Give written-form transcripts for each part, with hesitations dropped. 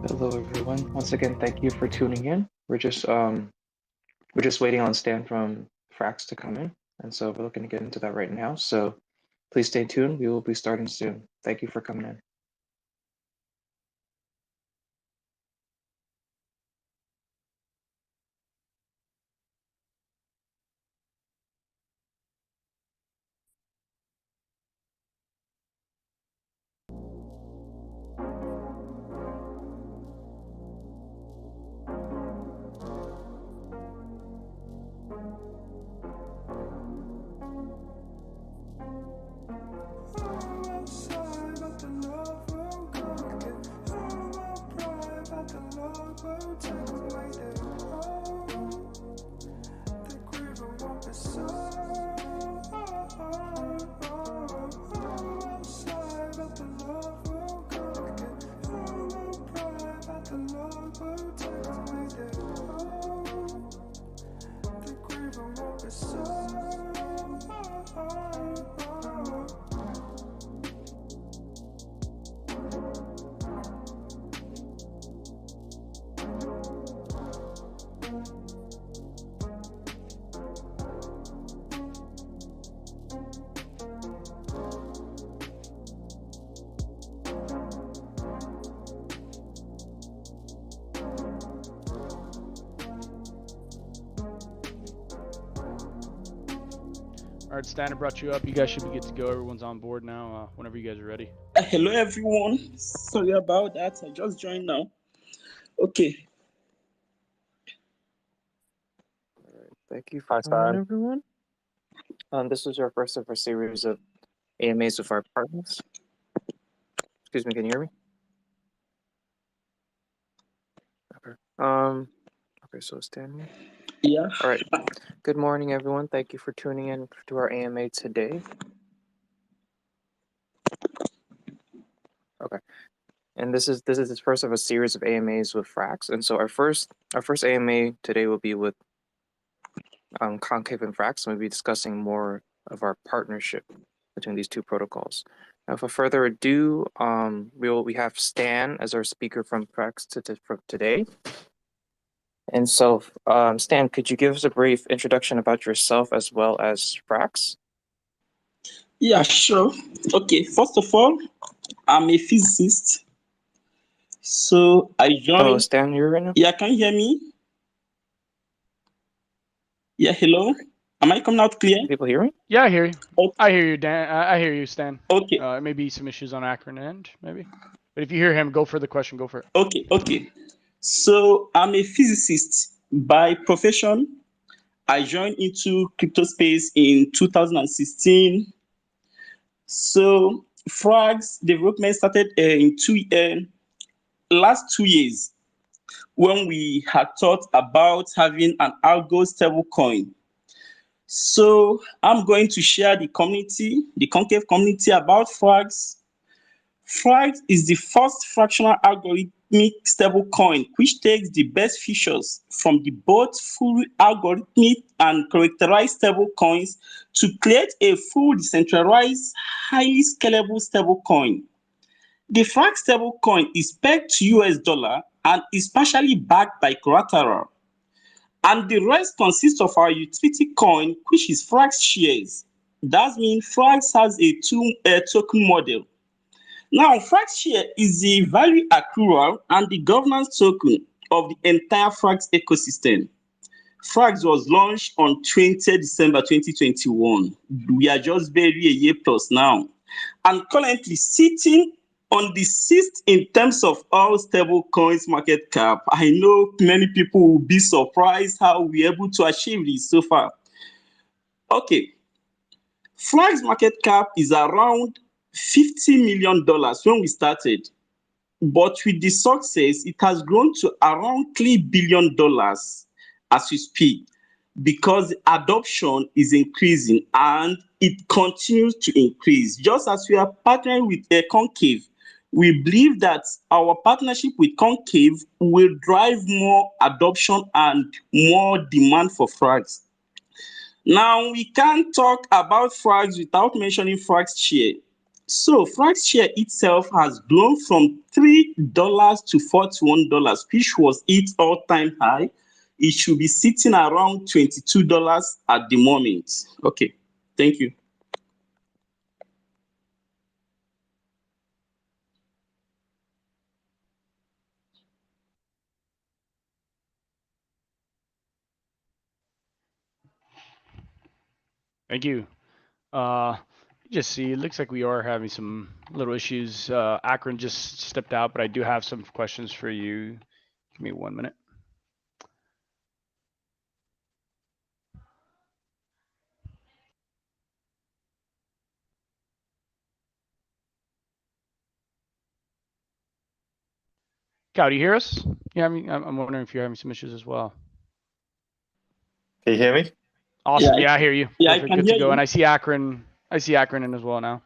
Hello everyone. Once again, thank you for tuning in. We're just waiting on Stan from Frax to come in, and so we're looking to get into that right now. So please stay tuned. We will be starting soon. Thank you for coming in. All right, Stan, I brought you up. You guys should be good to go. Everyone's on board now. Whenever you guys are ready. Hello, everyone. Sorry about that. I just joined now. Okay. All right. Thank you for coming, everyone. This is our first of a series of AMAs with our partners. Excuse me, can you hear me? Okay. Okay, so Stan here. Yeah. All right. Good morning, everyone. Thank you for tuning in to our AMA today. Okay. And this is the first of a series of AMAs with Frax. And so our first AMA today will be with Concave and Frax, and we'll be discussing more of our partnership between these two protocols. Now, without further ado, we have Stan as our speaker from Frax from today. And so, Stan, could you give us a brief introduction about yourself as well as Frax? Yeah, sure. Okay, first of all, I'm a physicist. So I joined. Hello, Stan, you're right now? Yeah, can you hear me? Yeah, hello. Am I coming out clear? Can people hear me? Yeah, I hear you. Okay. I hear you, Dan. I hear you, Stan. Okay. It may be some issues on Akron end, maybe. But if you hear him, go for the question. Go for it. Okay. So I'm a physicist by profession. I joined into crypto space in 2016. So Frax development started in last 2 years when we had thought about having an algo stable coin. So I'm going to share the Concave community about Frax. Frax is the first fractional algorithm stablecoin, which takes the best features from the both fully algorithmic and characterized stablecoins to create a full decentralized, highly scalable stablecoin. The Frax stablecoin is pegged to US dollar and is partially backed by collateral. And the rest consists of our utility coin, which is Frax shares. That means Frax has a token model. Now, Frax share is the value accrual and the governance token of the entire Frax ecosystem. Frax was launched on 20th December 2021. We are just barely a year plus now. And currently sitting on the sixth in terms of all stable coins market cap. I know many people will be surprised how we're able to achieve this so far. Okay, Frax market cap is around $50 million when we started. But with the success, it has grown to around $3 billion as we speak, because adoption is increasing and it continues to increase. Just as we are partnering with Concave, we believe that our partnership with Concave will drive more adoption and more demand for Frax. Now, we can't talk about Frax without mentioning Frax share. So, Frax share itself has grown from $3 to $41, which was its all-time high. It should be sitting around $22 at the moment. Okay, thank you. Thank you. Just see, it looks like we are having some little issues. Akron just stepped out, but I do have some questions for you. Give me 1 minute. Cal, do you hear us? Yeah, I mean, I'm wondering if you're having some issues as well. Can you hear me? Awesome. Yeah, I hear you. Yeah, Perfect. I can Good hear to go. you. And I see Akron in as well now.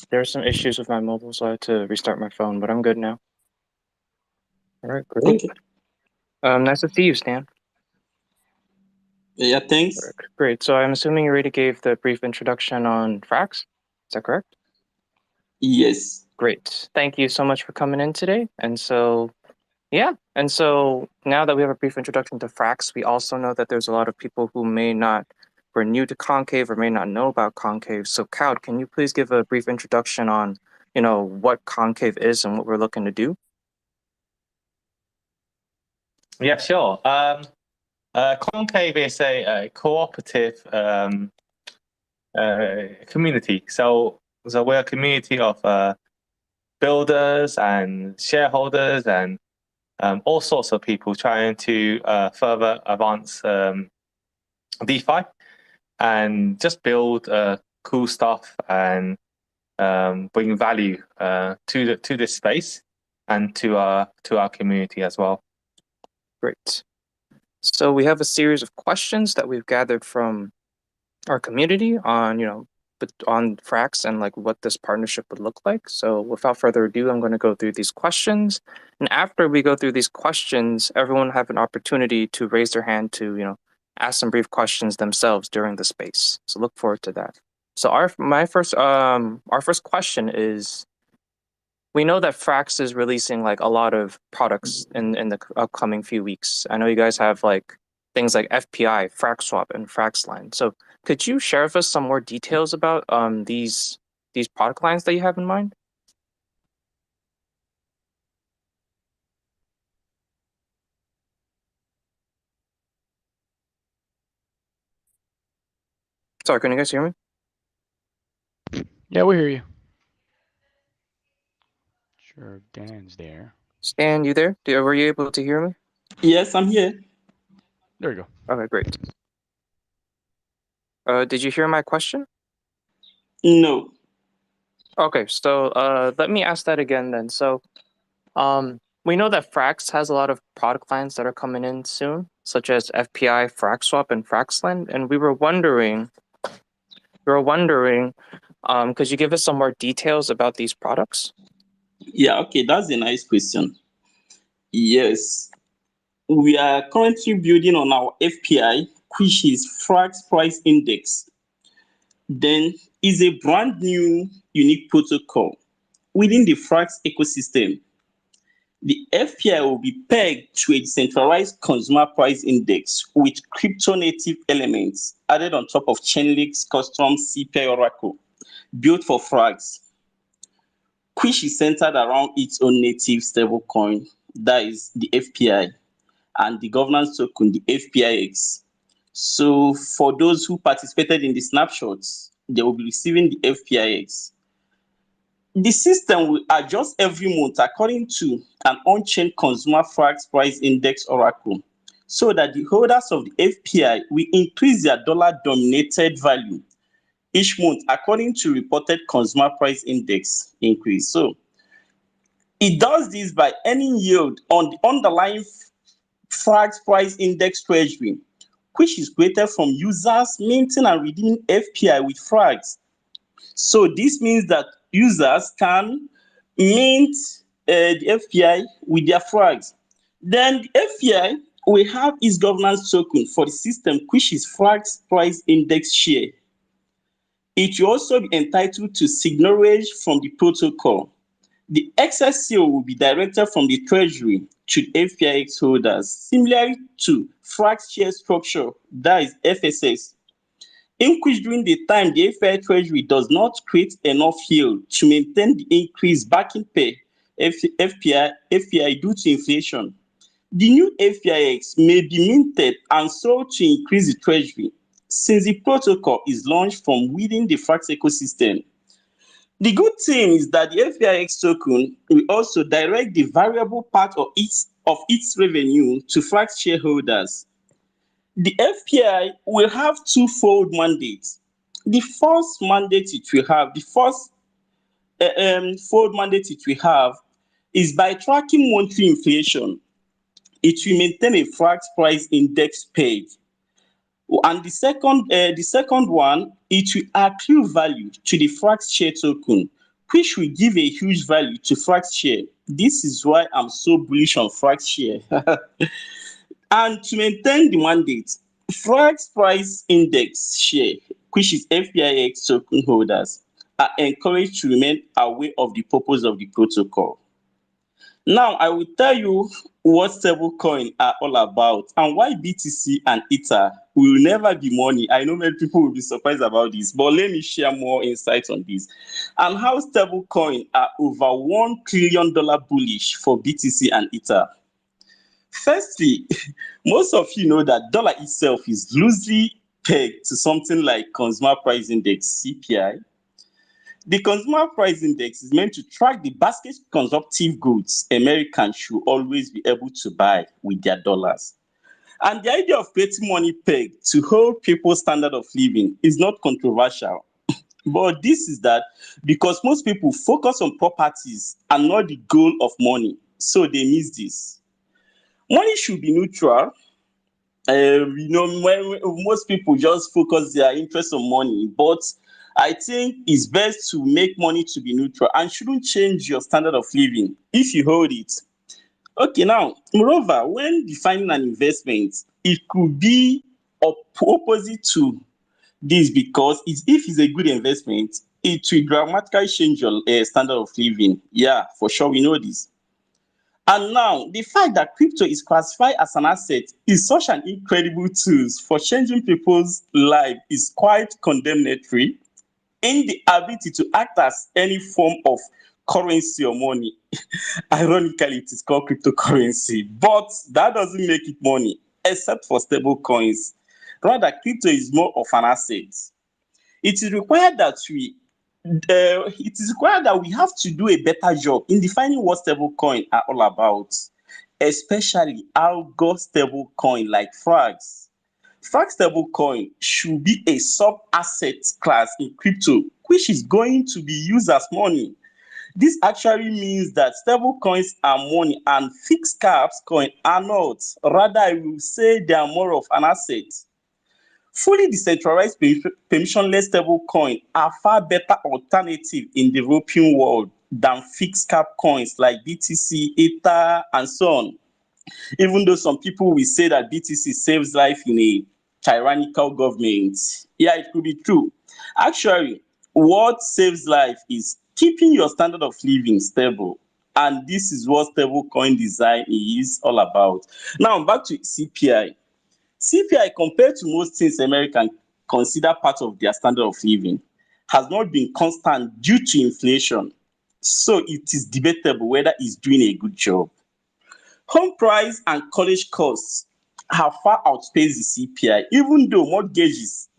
There are some issues with my mobile, so I had to restart my phone, but I'm good now. All right, great. Okay. Nice to see you, Stan. Yeah, thanks. All right, great. So I'm assuming you already gave the brief introduction on Frax. Is that correct? Yes. Great. Thank you so much for coming in today. And so, yeah. And so now that we have a brief introduction to Frax, we also know that there's a lot of people who were new to Concave or may not know about Concave. So Cal, can you please give a brief introduction on, what Concave is and what we're looking to do? Yeah, sure. Concave is a cooperative community. So we're a community of builders and shareholders and all sorts of people trying to further advance DeFi and just build cool stuff and bring value to this space and to our community as well. Great. So we have a series of questions that we've gathered from our community on, on Frax and like what this partnership would look like. So without further ado, I'm going to go through these questions. And after we go through these questions, everyone will have an opportunity to raise their hand to, ask some brief questions themselves during the space. So look forward to that. So our first question is, we know that Frax is releasing like a lot of products in the upcoming few weeks. I know you guys have like things like FPI, FraxSwap, and FraxLine. So could you share with us some more details about these product lines that you have in mind? Sorry, can you guys hear me? Yeah, we hear you. Sure, Dan's there. Stan, you there? Were you able to hear me? Yes, I'm here. There we go. Okay, great. Did you hear my question? No. Okay, so let me ask that again then. So we know that Frax has a lot of product lines that are coming in soon, such as FPI, FraxSwap, and FraxLine. And we were wondering, could you give us some more details about these products? Yeah, okay, that's a nice question. Yes, we are currently building on our FPI, which is Frax Price Index. Then is a brand new unique protocol within the Frax ecosystem. The FPI will be pegged to a decentralized consumer price index with crypto native elements added on top of Chainlink's custom CPI Oracle built for Frax, which is centered around its own native stablecoin, that is the FPI, and the governance token, the FPIX. So for those who participated in the snapshots, they will be receiving the FPIX. The system will adjust every month according to an on-chain consumer Frax price index oracle, so that the holders of the FPI will increase their dollar-dominated value each month according to reported consumer price index increase. So it does this by earning yield on the underlying Frax price index treasury, which is created from users minting and redeeming FPI with Frax. So this means that users can mint the FPI with their Frax. Then the FPI will have its governance token for the system, which is Frax price index share. It will also be entitled to signorage from the protocol. The excess sale will be directed from the treasury to the FPIX holders, similarly to Frax share structure, that is FSS, in which during the time the FPI treasury does not create enough yield to maintain the increased backing pay FPI due to inflation. The new FPIX may be minted and sold to increase the treasury, since the protocol is launched from within the Frax ecosystem. The good thing is that the FPIX token will also direct the variable part of its revenue to Frax shareholders. The FPI will have twofold mandates. The first mandate it will have, the first fold mandate it will have is by tracking monthly inflation. It will maintain a Frax price index peg. And the second one, it will accrue value to the Frax share token, which will give a huge value to Frax share. This is why I'm so bullish on Frax share. And to maintain the mandate, Frax price index share, which is FPIX token holders, are encouraged to remain aware of the purpose of the protocol. Now, I will tell you what stablecoin are all about and why BTC and Ether will never be money. I know many people will be surprised about this, but let me share more insights on this and how stablecoin are over $1 trillion bullish for BTC and Ether. Firstly, most of you know that dollar itself is loosely pegged to something like consumer price index, CPI. The consumer price index is meant to track the basket consumptive goods Americans should always be able to buy with their dollars. And the idea of creating money pegged to hold people's standard of living is not controversial. But this is that because most people focus on properties and not the goal of money, so they miss this. Money should be neutral. When most people just focus their interest on money, but I think it's best to make money to be neutral and shouldn't change your standard of living if you hold it. Okay, now, moreover, when defining an investment, it could be opposite to this because if it's a good investment, it will dramatically change your standard of living. Yeah, for sure, we know this. And now, the fact that crypto is classified as an asset is such an incredible tool for changing people's life is quite condemnatory in the ability to act as any form of currency or money. Ironically, it is called cryptocurrency, but that doesn't make it money, except for stable coins. Rather, crypto is more of an asset. It is required that we have to do a better job in defining what stablecoin are all about, especially algo stablecoin like Frax. Frax stablecoin should be a sub-asset class in crypto, which is going to be used as money. This actually means that stablecoins are money and fixed caps coin are not. Rather, I will say they are more of an asset. Fully decentralized permissionless stablecoin are far better alternative in the European world than fixed cap coins like BTC, Ether, and so on. Even though some people will say that BTC saves life in a tyrannical government, yeah, it could be true. Actually, what saves life is keeping your standard of living stable. And this is what stable coin design is all about. Now, back to CPI. CPI, compared to most things Americans consider part of their standard of living, has not been constant due to inflation. So it is debatable whether it's doing a good job. Home price and college costs have far outpaced the CPI, even though mortgages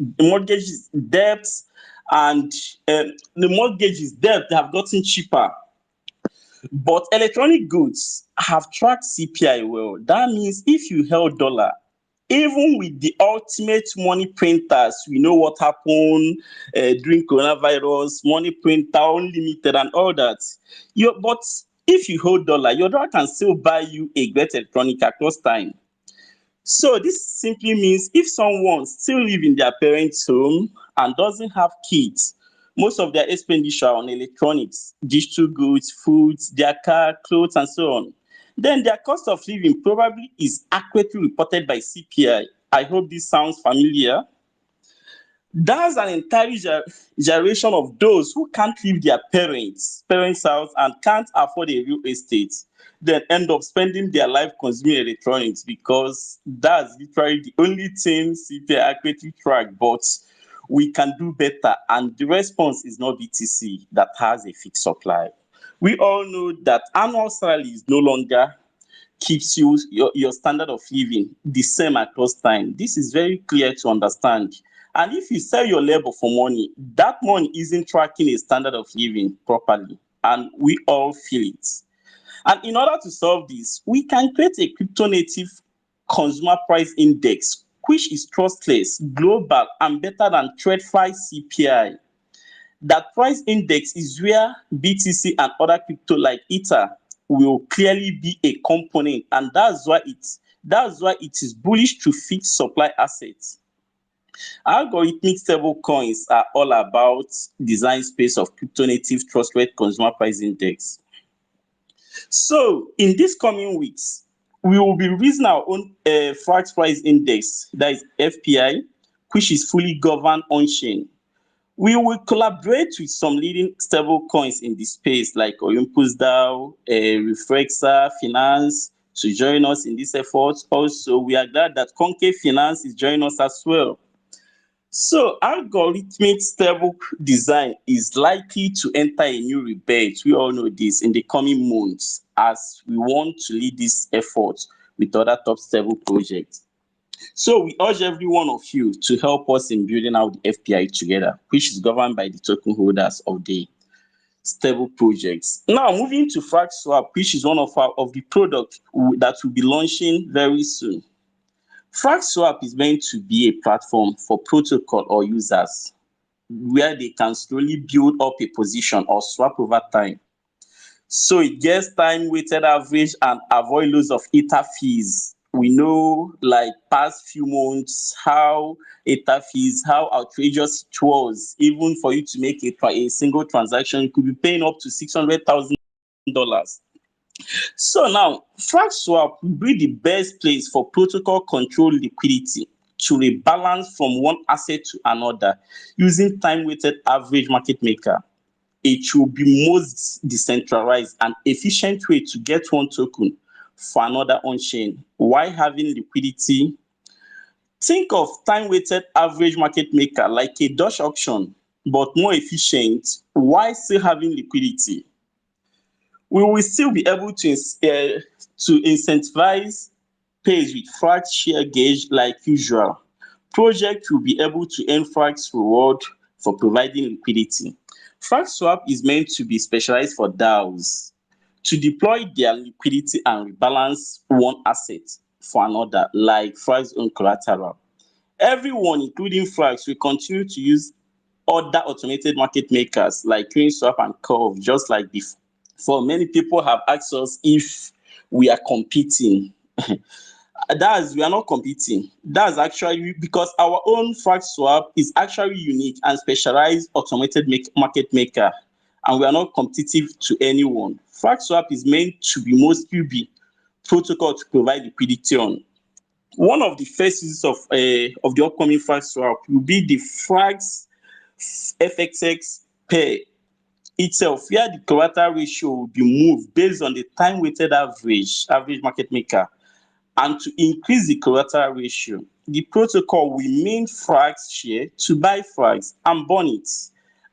debts, and the mortgages debt have gotten cheaper. But electronic goods have tracked CPI well. That means if you held dollar, even with the ultimate money printers, we know what happened during coronavirus, money printer, unlimited, and all that. But if you hold dollar, your dollar can still buy you a great electronic across time. So this simply means if someone still live in their parents' home and doesn't have kids, most of their expenditure on electronics, digital goods, foods, their car, clothes, and so on, then their cost of living probably is accurately reported by CPI. I hope this sounds familiar. That's an entire generation of those who can't leave their parents' house and can't afford a real estate, then end up spending their life consuming electronics because that's literally the only thing CPI accurately track. But we can do better, and the response is not BTC that has a fixed supply. We all know that annual salary is no longer keeps your standard of living the same across time. This is very clear to understand. And if you sell your labor for money, that money isn't tracking a standard of living properly, and we all feel it. And in order to solve this, we can create a crypto native consumer price index, which is trustless, global, and better than TradeFi CPI. That price index is where BTC and other crypto like Ether will clearly be a component, and that's why it is bullish to fixed supply assets. Algorithmic stable coins are all about design space of crypto native trusted consumer price index. So in these coming weeks, we will be releasing our own Frax price index, that is FPI, which is fully governed on-chain. We will collaborate with some leading stable coins in the space like Olympus DAO, Frax Finance to join us in this effort. Also, we are glad that Concave Finance is joining us as well. So algorithmic stable design is likely to enter a new rebate. We all know this in the coming months as we want to lead this effort with other top stable projects. So we urge every one of you to help us in building out the FPI together, which is governed by the token holders of the stable projects. Now moving to Frax Swap, which is one of the products that will be launching very soon. Frax Swap is meant to be a platform for protocol or users where they can slowly build up a position or swap over time. So it gets time weighted average and avoid loads of Ether fees. We know like past few months how Ether fees, how outrageous it was. Even for you to make a single transaction, you could be paying up to $600,000. So now, Frax Swap will be the best place for protocol control liquidity to rebalance from one asset to another using time-weighted average market maker. It will be most decentralized and efficient way to get one token for another on-chain while having liquidity. Think of time-weighted average market maker like a Dutch auction, but more efficient while still having liquidity. We will still be able to incentivize pays with Frax share gauge like usual. Project will be able to earn Frax reward for providing liquidity. Frax Swap is meant to be specialized for DAOs to deploy their liquidity and rebalance one asset for another, like Frax own collateral. Everyone, including Frax, will continue to use other automated market makers like CleanSwap and Curve, just like before. For many people have asked us if we are competing. We are not competing. That's actually because our own Frax Swap is actually unique and specialized automated market maker, and we are not competitive to anyone. Frax Swap is meant to be mostly be protocol to provide liquidity on. One of the first uses of the upcoming Frax swap will be the Frax FXX pair itself, where the collateral ratio will be moved based on the time-weighted average market maker. And to increase the collateral ratio, the protocol will mint Frax share to buy Frax and burn it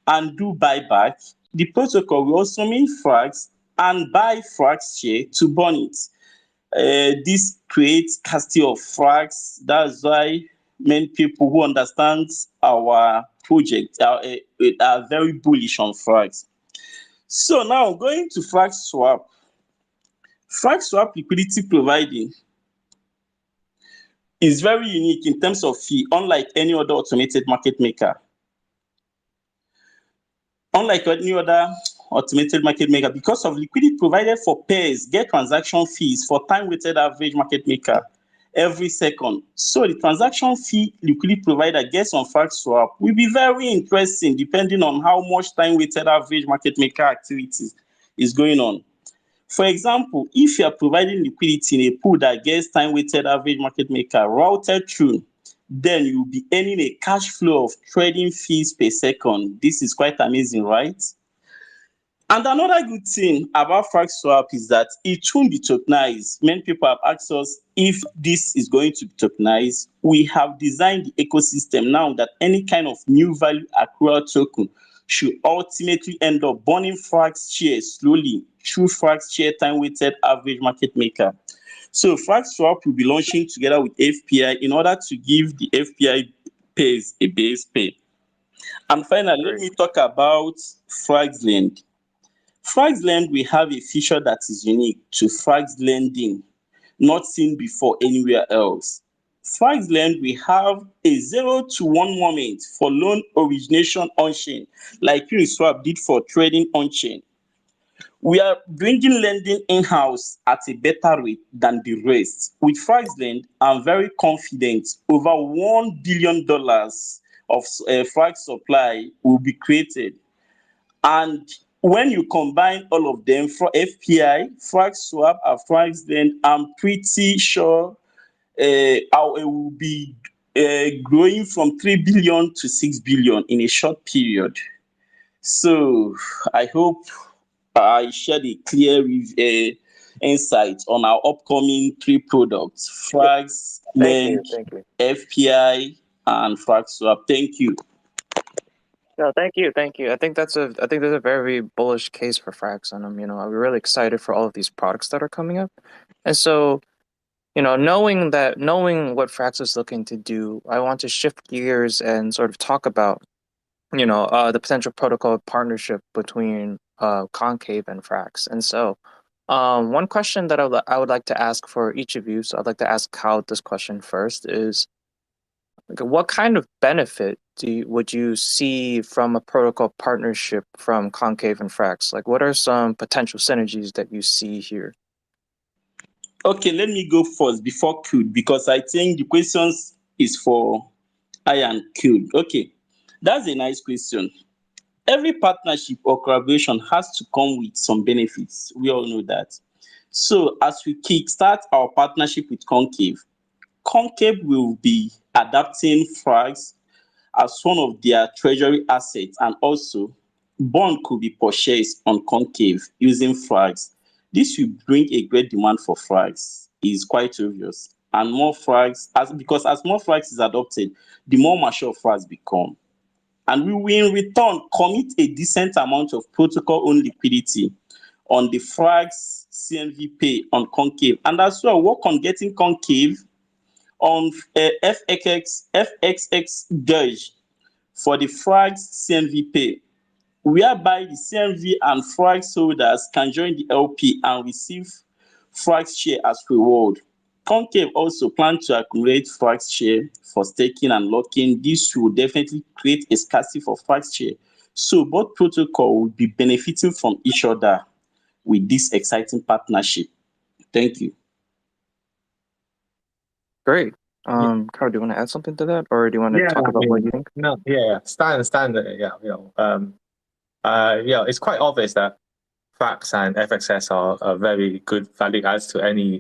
and do buyback. The protocol will also mint Frax and buy Frax share to burn it. This creates scarcity of Frax. That's why many people who understand our project are very bullish on Frax. So now going to Frax swap. Frax swap liquidity providing is very unique in terms of fee, unlike any other automated market maker. Unlike any other automated market maker, because of liquidity provided for pairs, get transaction fees for time-weighted average market maker every second. So the transaction fee liquidity provider gets on Frax swap will be very interesting depending on how much time-weighted average market maker activities is going on. For example, if you are providing liquidity in a pool that gets time-weighted average market maker routed through, then you'll be earning a cash flow of trading fees per second. This is quite amazing, right? And another good thing about Frax swap is that it won't be tokenized. Many people have asked us if this is going to be tokenized. We have designed the ecosystem now that any kind of new value accrual token should ultimately end up burning Frax shares slowly through Frax share time-weighted average market maker. So Frax swap will be launching together with FPI in order to give the FPI pairs a base pay. And finally, let me talk about Frax Lend. Frax Lend will have a feature that is unique to Frax lending, not seen before anywhere else. Frax Lend will have a 0 to 1 moment for loan origination on-chain, like Uniswap did for trading on-chain. We are bringing lending in-house at a better rate than the rest. With Frax Lend, I'm very confident over $1 billion of Frax supply will be created. And when you combine all of them for FPI, Frax swap, and Frax Lend, I'm pretty sure it will be growing from 3 billion to 6 billion in a short period. So I hope I shared a clear insight on our upcoming 3 products: Frax, Lend, FPI, and Frax swap. Thank you. No, thank you. I think there's a very bullish case for Frax, and I'm really excited for all of these products that are coming up. And so, knowing what Frax is looking to do, I want to shift gears and sort of talk about, the potential protocol partnership between Concave and Frax. And so, one question that I would like to ask for each of you, so I'd like to ask Kyle this question first, is what kind of benefit would you see from a protocol partnership from Concave and Frax? Like, what are some potential synergies that you see here? Okay, let me go first before Kud, because I think the questions is for I and Kud. Okay, that's a nice question. Every partnership or collaboration has to come with some benefits. We all know that. So as we kickstart our partnership with Concave, Concave will be adapting Frax as one of their treasury assets, and also bond could be purchased on Concave using Frax. This will bring a great demand for Frax. It's quite obvious. And more Frax, because as more Frax is adopted, the more mature Frax become. And we will in return commit a decent amount of protocol-owned liquidity on the Frax CNV Pay on Concave, and as well work on getting Concave on FXX Doge for the Frax CNV Pay, whereby the CNV and Frax holders can join the LP and receive Frax share as reward. Concave also plan to accumulate Frax share for staking and locking. This will definitely create a scarcity for Frax share. So both protocol will be benefiting from each other with this exciting partnership. Thank you. Great. Carl, do you want to add something to that, or do you want to talk about what you think? No, standard. It's quite obvious that Frax and FXS are very good value adds to any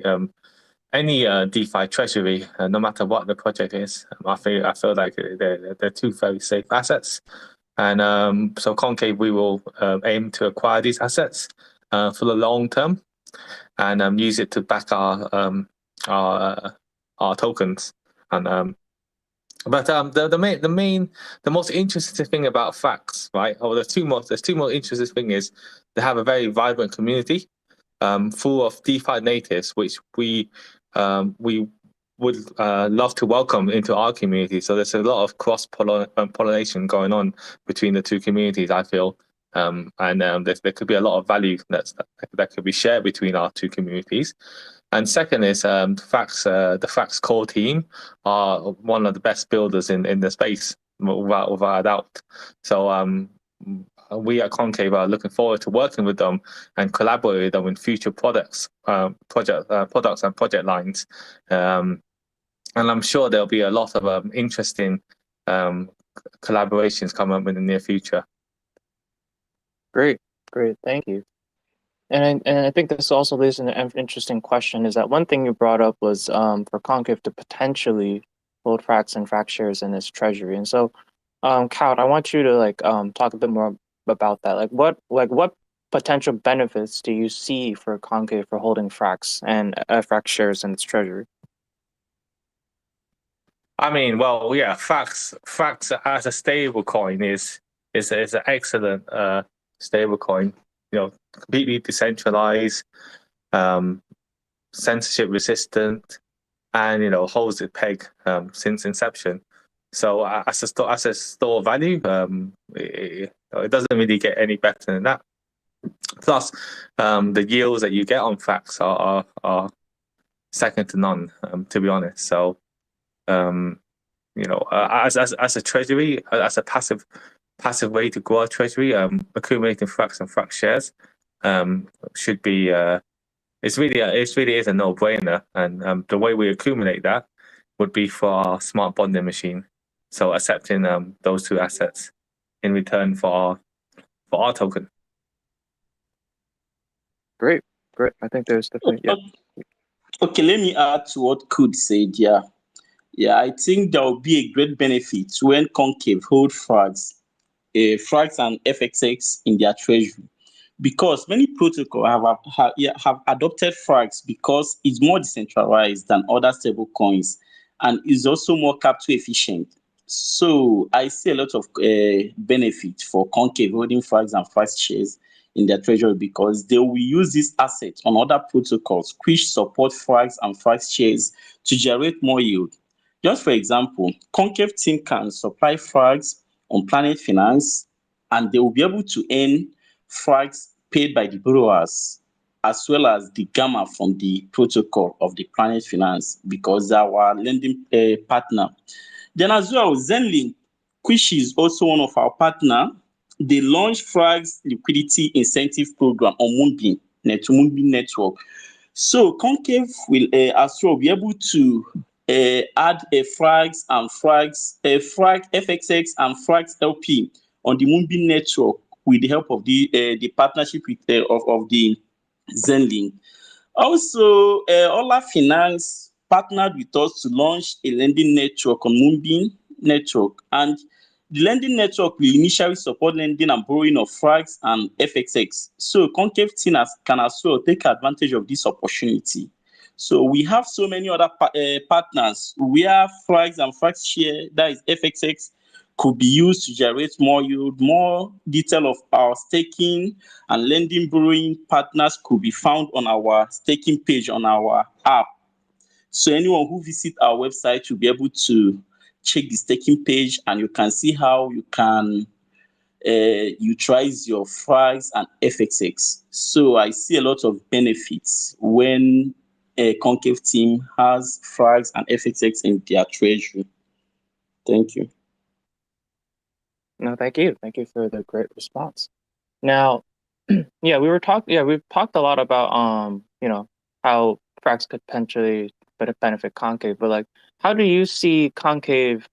DeFi treasury, no matter what the project is. I feel like they're two very safe assets, and so Concave we will aim to acquire these assets for the long term, and use it to back our tokens. And but the most interesting thing about Frax, right? Or there's two more interesting thing is they have a very vibrant community, full of DeFi natives, which we would love to welcome into our community. So there's a lot of cross pollination going on between the two communities, I feel, and there could be a lot of value that could be shared between our two communities. And second is the Frax core team are one of the best builders in the space, without a doubt. So we at Concave are looking forward to working with them and collaborate with them in future products and project lines. And I'm sure there'll be a lot of interesting collaborations coming up in the near future. Great, thank you. And I think this also leads to an interesting question, is that one thing you brought up was for Concave to potentially hold Frax and Frax shares in its treasury. And so, Kaut, I want you to talk a bit more about that. What potential benefits do you see for Concave for holding Frax and Frax shares in its treasury? I mean, well, yeah, Frax as a stable coin is an excellent stable coin. Completely decentralized, censorship resistant, and holds its peg since inception. So as a store of value, it doesn't really get any better than that. Plus, the yields that you get on Frax are second to none, to be honest. So, as a treasury, as a passive way to grow a treasury, accumulating Frax and Frax shares should be it really is a no-brainer, and the way we accumulate that would be for our smart bonding machine. So accepting those two assets in return for our token. Great. I think there's definitely Okay, let me add to what Kud said. Yeah, I think there will be a great benefit when Concave hold Frax and FXX in their treasury, because many protocols have adopted Frax because it's more decentralized than other stable coins and is also more capital efficient. So I see a lot of benefit for Concave holding Frax and Frax shares in their treasury, because they will use this asset on other protocols which support Frax and Frax shares to generate more yield. Just for example, Concave team can supply Frax on Planet Finance, and they will be able to earn Frax paid by the borrowers, as well as the gamma from the protocol of the Planet Finance, because they are our lending partner. Then as well, Zenlink, which is also one of our partner, they launched Frax liquidity incentive program on Moonbeam network. So Concave will as well be able to add a Frax and Frax FXX and Frax LP on the Moonbeam network with the help of the partnership of the Zenlink. Also, Ola Finance partnered with us to launch a lending network on Moonbeam network, and the lending network will initially support lending and borrowing of Frax and FXX. So Concave team can as well take advantage of this opportunity. So we have so many other partners where Frax and Frax share, that is FXX, could be used to generate more yield. More detail of our staking and lending borrowing partners could be found on our staking page on our app. So anyone who visits our website will be able to check the staking page, and you can see how you can utilize your Frax and FXX. So I see a lot of benefits when a Concave team has Frax and FXX in their treasury. Thank you. No, thank you. Thank you for the great response. Now, we've talked a lot about how Frax could potentially benefit Concave, but how do you see Concave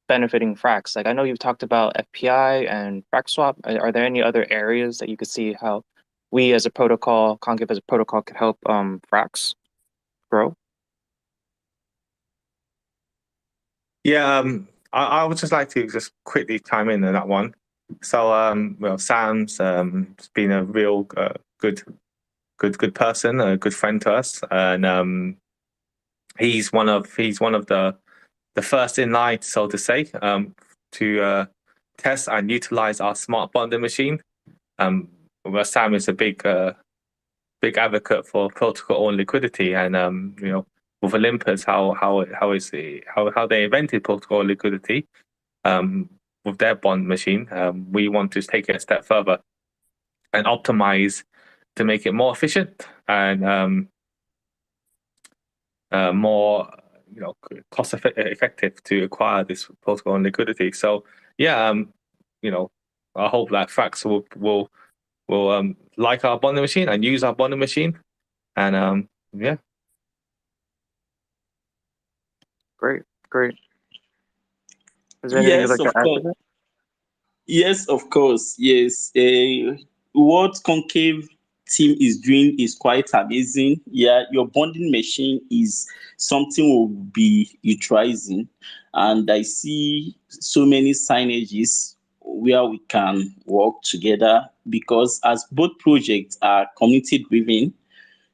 benefiting Frax? I know you've talked about FPI and Frax swap. Are there any other areas that you could see how we as a protocol, Concave as a protocol, could help Frax grow? Yeah, I would just like to just quickly chime in on that one. So, well, Sam's been a real good person, a good friend to us, and he's one of the first in line, so to say, to test and utilize our smart bonding machine. Well, Sam is a big advocate for protocol owned liquidity, and with Olympus, how they invented protocol liquidity, with their bond machine. We want to take it a step further and optimize to make it more efficient and more cost effective to acquire this protocol and liquidity. So yeah, I hope that Frax will like our bonding machine and use our bonding machine, and yeah. Great. Is there anything you'd Yes, like to of add to course. that? Yes, of course. Yes. What Concave team is doing is quite amazing. Yeah, your bonding machine is something we'll be utilizing. And I see so many signages where we can work together because as both projects are community driven.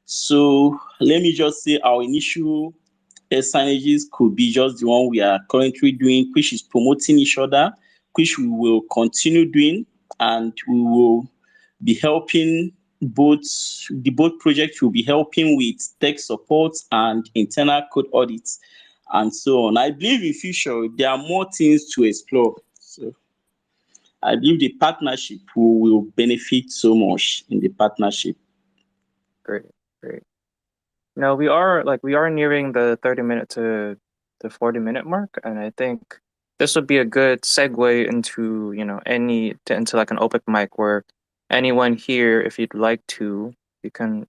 So let me just say our initial signages could be just the one we are currently doing, which is promoting each other, which we will continue doing, and we will be helping both projects will be helping with tech support and internal code audits and so on. I believe in future there are more things to explore. So I believe the partnership will benefit so much in the partnership. Great. No, we are nearing the 30-minute to the 40-minute mark, and I think this would be a good segue into into like an open mic where anyone here, if you'd like to, you can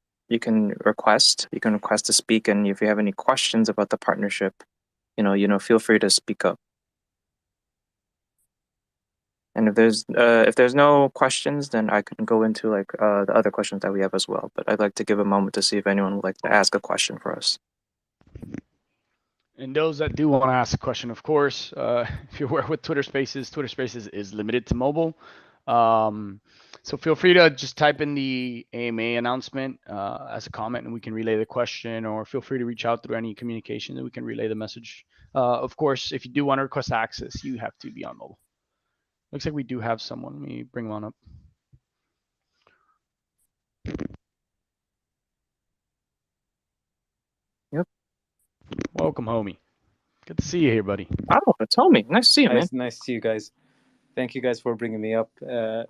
request to speak, and if you have any questions about the partnership, feel free to speak up. And if there's no questions, then I can go into the other questions that we have as well. But I'd like to give a moment to see if anyone would like to ask a question for us. And those that do want to ask a question, of course, if you're aware with Twitter Spaces is limited to mobile. So feel free to just type in the AMA announcement as a comment and we can relay the question, or feel free to reach out through any communication that we can relay the message. Of course, if you do want to request access, you have to be on mobile. Looks like we do have someone. Let me bring them on up. Yep. Welcome, homie. Good to see you here, buddy. Oh, it's homie. Nice to see you, man. Nice to see you guys. Thank you guys for bringing me up. My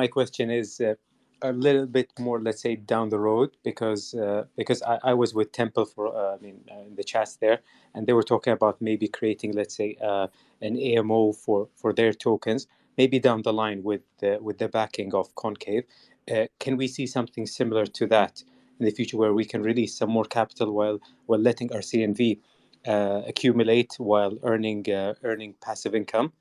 question is a little bit more, let's say, down the road, because I was with Temple for in the chats there, and they were talking about maybe creating, let's say, an AMO for their tokens, maybe down the line with the backing of Concave. Can we see something similar to that in the future, where we can release some more capital while letting our CNV accumulate while earning passive income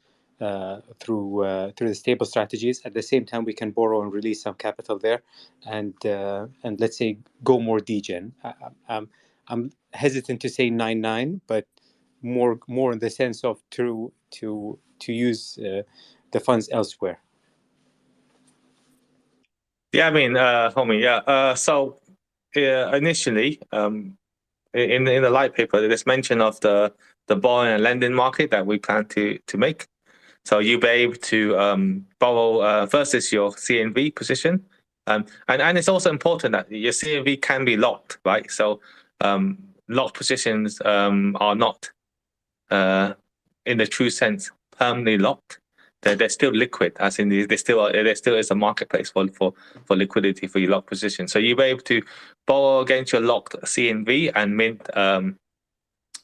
through the stable strategies? At the same time, we can borrow and release some capital there, and let's say go more degen. I'm hesitant to say 9-9, but more in the sense of to use the funds elsewhere. Yeah, I mean, homie, yeah. So initially, in the light paper, there's mention of the borrowing and lending market that we plan to make. So you'll be able to borrow. First is your CNV position, and it's also important that your CNV can be locked, right? So locked positions are not, in the true sense, permanently locked. They're still liquid, as in there still is a marketplace for liquidity for your locked position. So you'll be able to borrow against your locked CNV and mint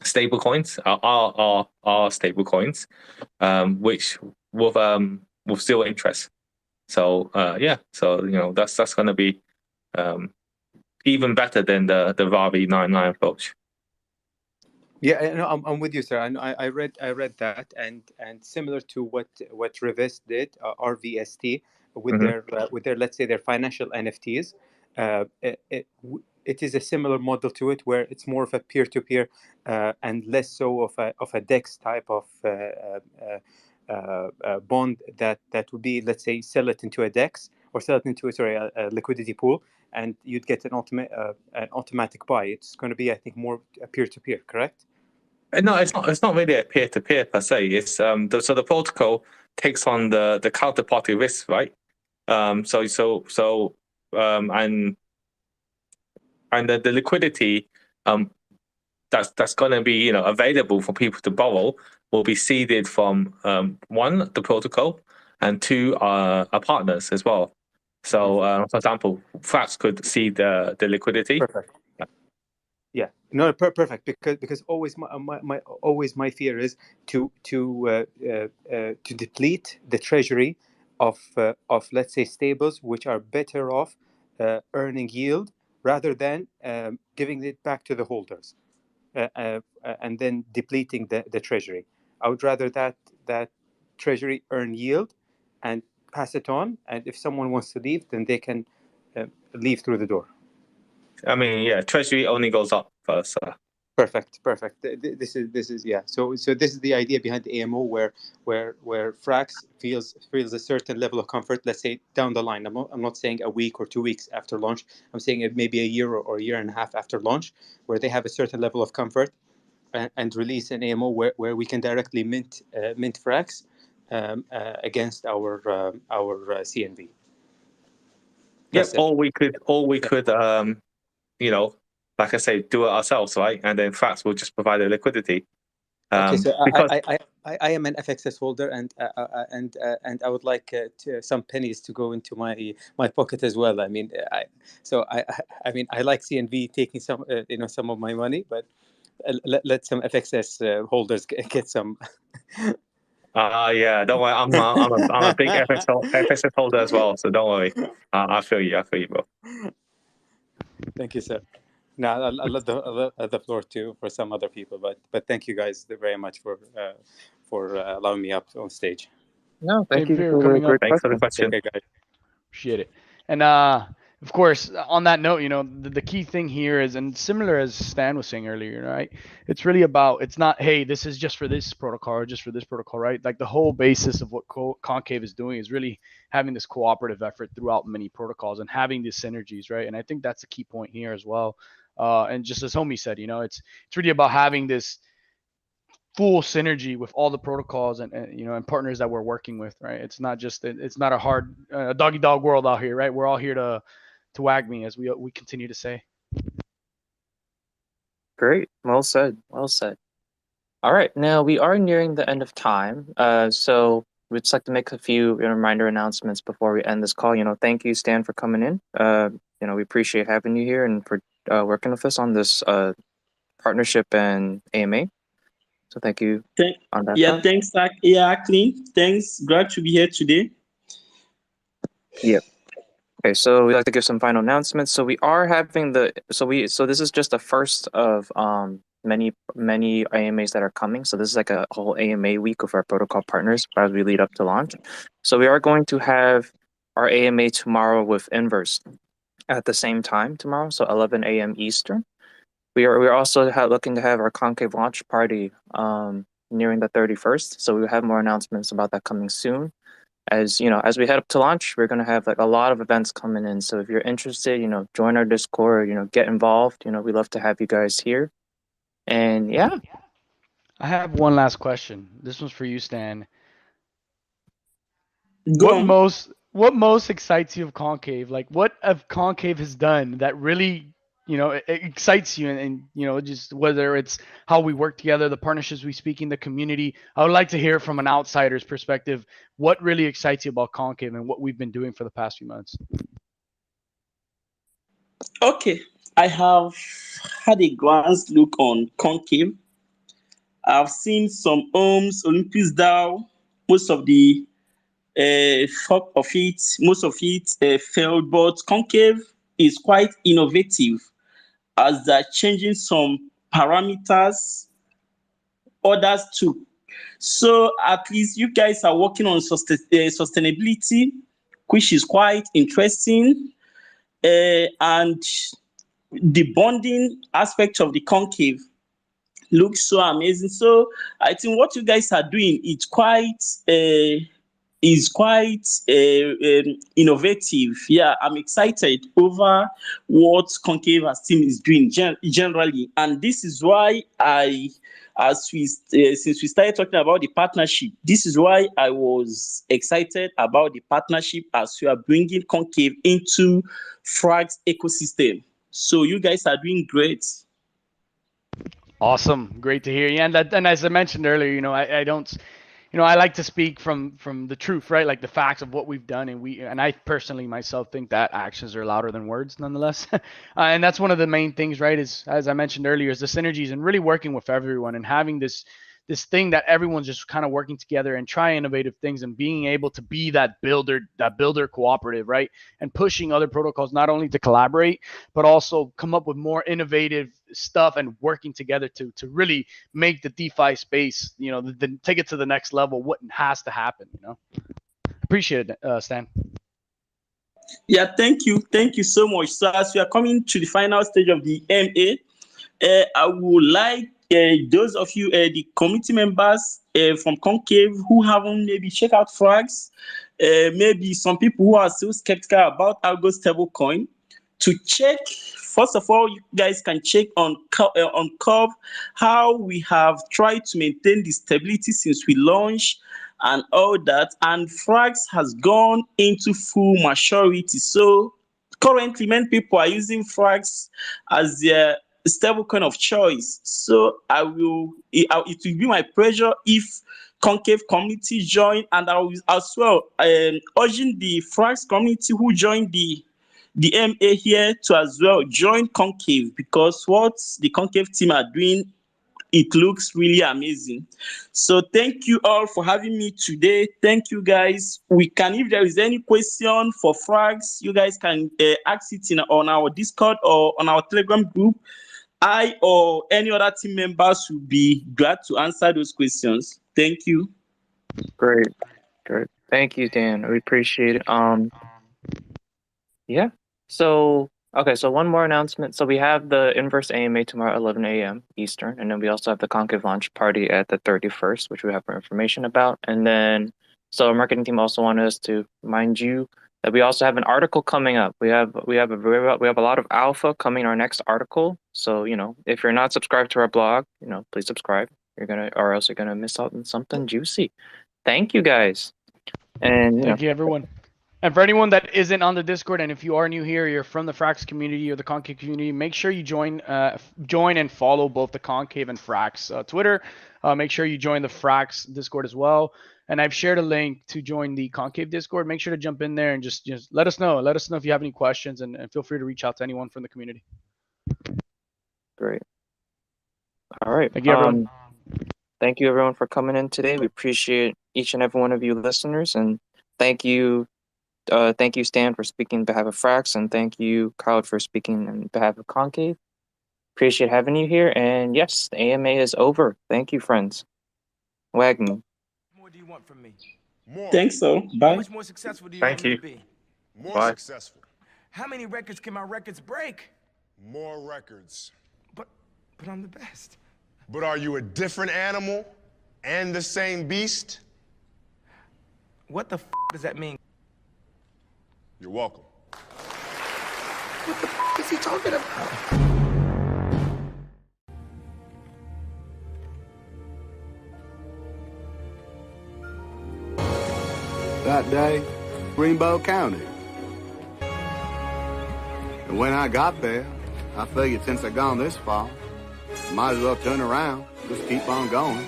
stable coins, are stable coins, which with still interest. So so that's going to be even better than the Ravi 9-9 approach. Yeah, no, I'm with you, sir. I read that, and similar to what Revis did, RVST, with their let's say their financial NFTs. It is a similar model to it, where it's more of a peer-to-peer and less so of a DEX type of bond that would be, let's say, sell it into a DEX or sell it into a liquidity pool, and you'd get an automatic buy. It's going to be, I think, more a peer-to-peer, correct? No, it's not. It's not really a peer-to-peer per se. It's so the protocol takes on the counterparty risk, right? And the liquidity that's going to be available for people to borrow will be seeded from one, the protocol, and two, our partners as well. So for example, Frax could seed the liquidity. Perfect. Yeah, no, perfect. Because always my fear is to deplete the treasury of let's say stables which are better off earning yield rather than giving it back to the holders and then depleting the treasury. I would rather that treasury earn yield and pass it on, and if someone wants to leave, then they can leave through the door. I mean, yeah, treasury only goes up first. Perfect. This is yeah. So this is the idea behind the AMO, where Frax feels a certain level of comfort. Let's say down the line. I'm not saying a week or 2 weeks after launch. I'm saying it maybe a year or a year and a half after launch, where they have a certain level of comfort, and release an AMO where we can directly mint Frax against our CNV. Yep. Or we could like I say, do it ourselves, right? And then Frax will just provide the liquidity. Okay, so because I am an FXS holder, and I would like some pennies to go into my pocket as well. I mean, I like CNV taking some some of my money, but let some FXS holders get some. Yeah, don't worry. I'm a big FXS holder as well, so don't worry. I feel you, bro. Thank you, sir. Now I'll let the floor too for some other people, but thank you guys very much for allowing me up on stage. No, thank you for for coming the great up. Thanks for the question. question. Okay, guys. Appreciate it. And of course, on that note, the key thing here is, and similar as Stan was saying earlier, right? It's really about, it's not, hey, this is just for this protocol or just for this protocol, right? Like the whole basis of what Concave is doing is really having this cooperative effort throughout many protocols and having these synergies, right? And I think that's a key point here as well. And just as Homie said, it's really about having this full synergy with all the protocols and partners that we're working with, right? It's not a hard doggy dog world out here, right? We're all here to wag me, as we continue to say. Great. Well said. Well said. All right. Now we are nearing the end of time. So we'd just like to make a few reminder announcements before we end this call. Thank you, Stan, for coming in. We appreciate having you here and for working with us on this partnership and AMA. So thank you on that. Yeah, thanks, Zach. Yeah, Clean. Thanks. Glad to be here today. Yep. Okay, so we'd like to give some final announcements. So we are having so this is just the first of many AMAs that are coming. So this is like a whole AMA week of our protocol partners as we lead up to launch. So we are going to have our AMA tomorrow with Inverse at the same time tomorrow, so 11 a.m. Eastern. We're also looking to have our Concave launch party nearing the 31st. So we'll have more announcements about that coming soon. As as we head up to launch, we're going to have like a lot of events coming in. So if you're interested, join our Discord, get involved. We'd love to have you guys here. And yeah. I have one last question. This one's for you, Stan. Go on. What most excites you of Concave? Like, what of Concave has done that really it excites you, and just whether it's how we work together, the partnerships we speak in, the community. I would like to hear from an outsider's perspective what really excites you about Concave and what we've been doing for the past few months. Okay, I have had a glance look on Concave. I've seen some homes, Olympus DAO, most of the fork of it, most of it failed, but Concave is quite innovative as they're changing some parameters, others too. So at least you guys are working on sustainability which is quite interesting. And the bonding aspect of the Concave looks so amazing. So I think what you guys are doing is quite innovative. Yeah, I'm excited over what Concave as team is doing generally, and this is why since we started talking about the partnership, this is why I was excited about the partnership as we are bringing Concave into Frax ecosystem. So you guys are doing great. Awesome, great to hear. Yeah, and as I mentioned earlier, I don't, I like to speak from the truth, right? Like the facts of what we've done, and I personally myself think that actions are louder than words, nonetheless. And that's one of the main things, right? Is, as I mentioned earlier, is the synergies and really working with everyone and having this thing that everyone's just kind of working together and try innovative things and being able to be that builder cooperative, right? And pushing other protocols not only to collaborate but also come up with more innovative stuff and working together to really make the DeFi space, take it to the next level. What has to happen, Appreciate it, Stan. Yeah, thank you so much. So as we are coming to the final stage of the MA, I would like those of you, the committee members from Concave who haven't maybe checked out Frax, maybe some people who are still skeptical about Algo stablecoin, to check. First of all, you guys can check on Curve how we have tried to maintain the stability since we launched and all that. And Frax has gone into full maturity. So currently, many people are using Frax as their stablecoin of choice. So it will be my pleasure if Concave community join, and I will as well urging the Frax community who joined the MA here to as well join Concave, because what the Concave team are doing, it looks really amazing. So thank you all for having me today. Thank you guys. If there is any question for Frax, you guys can ask it on our Discord or on our Telegram group. I or any other team members will be glad to answer those questions. Thank you. Great. Thank you, Dan. We appreciate it. Yeah. So, okay, so one more announcement. So we have the Inverse AMA tomorrow at 11 a.m. Eastern, and then we also have the Concave launch party at the 31st, which we have more information about. And then, so our marketing team also wanted us to remind you that we also have an article coming up. We have a lot of alpha coming in our next article. So, if you're not subscribed to our blog, please subscribe. Or else you're gonna miss out on something juicy. Thank you guys. And thank you, everyone. And for anyone that isn't on the Discord, and if you are new here, you're from the Frax community or the Concave community, make sure you join and follow both the Concave and Frax Twitter. Make sure you join the Frax Discord as well. And I've shared a link to join the Concave Discord. Make sure to jump in there and just let us know. Let us know if you have any questions, and feel free to reach out to anyone from the community. Great. All right. Thank you, everyone. Thank you, everyone, for coming in today. We appreciate each and every one of you listeners, and thank you, Stan, for speaking on behalf of Frax, and thank you, Kyle, for speaking on behalf of Concave. Appreciate having you here, and yes, the AMA is over. Thank you, friends. Wagner. What more do you want from me? More. Thanks so. Bye. How much more successful do you want me to be? More successful. How many records can my records break? More records. But I'm the best. But are you a different animal and the same beast? What the does that mean? You're welcome. What the is he talking about? That day, Greenbow County. And when I got there, I figured since I'd gone this far, might as well turn around, just keep on going.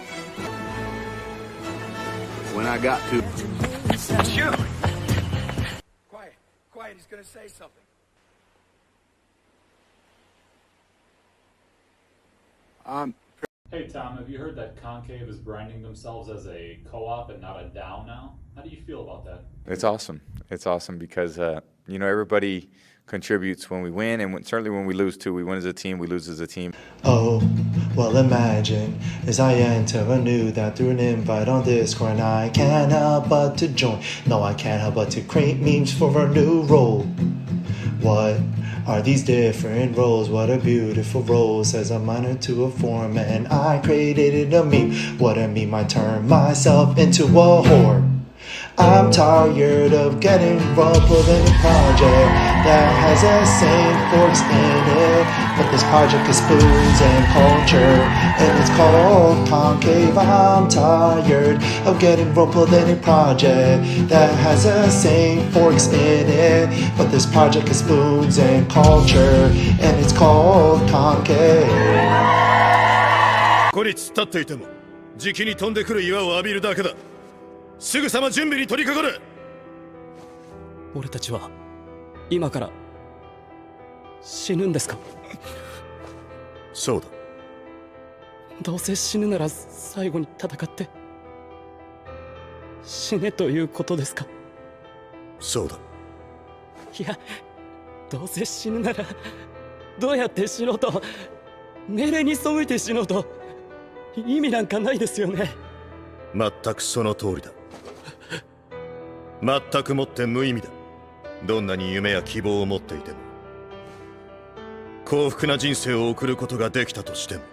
When I got to... Shoot! Quiet, he's gonna say something. Hey Tom, have you heard that Concave is branding themselves as a co-op and not a DAO now? How do you feel about that? It's awesome. It's awesome because You know, everybody contributes when we win, and certainly when we lose too. We win as a team, we lose as a team. Oh, well, imagine as I enter a new that through an invite on Discord, and I can't help but to join. No, I can't help but to create memes for a new role. What are these different roles? What a beautiful role, says a minor to a foreman. I created a meme. What a meme, I turn myself into a whore. I'm tired of getting rumpled in a project that has the same forks in it, but this project is spoons and culture, and it's called Concave. I'm tired of getting rumpled in a project that has the same forks in it, but this project is spoons and culture, and it's called Concave. 孤立立っていても、じきに飛んでくる岩を浴びるだけだ。すぐさま準備に取り掛かる。俺たちは今から死ぬんですか？そうだ。どうせ死ぬなら最後に戦って死ねということですか？そうだ。いや、どうせ死ぬならどうやって死のうと、命令に背いて死のうと意味なんかないですよね。全くその通りだ。全くもって無意味だ。どんなに夢や希望を持っていても、幸福な人生を送ることができたとしても、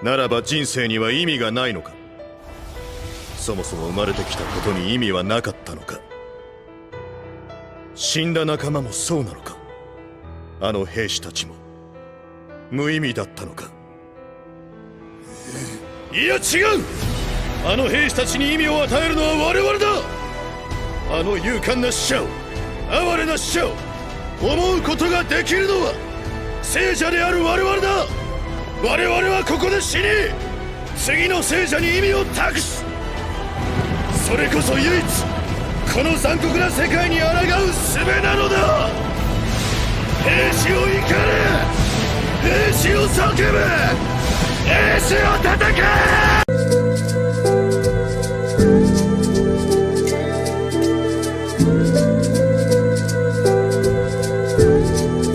ならば人生には意味がないのか。そもそも生まれてきたことに意味はなかったのか。死んだ仲間もそうなのか。あの兵士たちも無意味だったのか。いや違う。あの兵士たちに意味を与えるのは我々だ。あの勇敢な死者を、哀れな死者を思うことができるのは聖者である我々だ。我々はここで死に、次の聖者に意味を託す。それこそ唯一この残酷な世界に抗う術なのだ。兵士を怒れ、兵士を叫べ、兵士を叩け。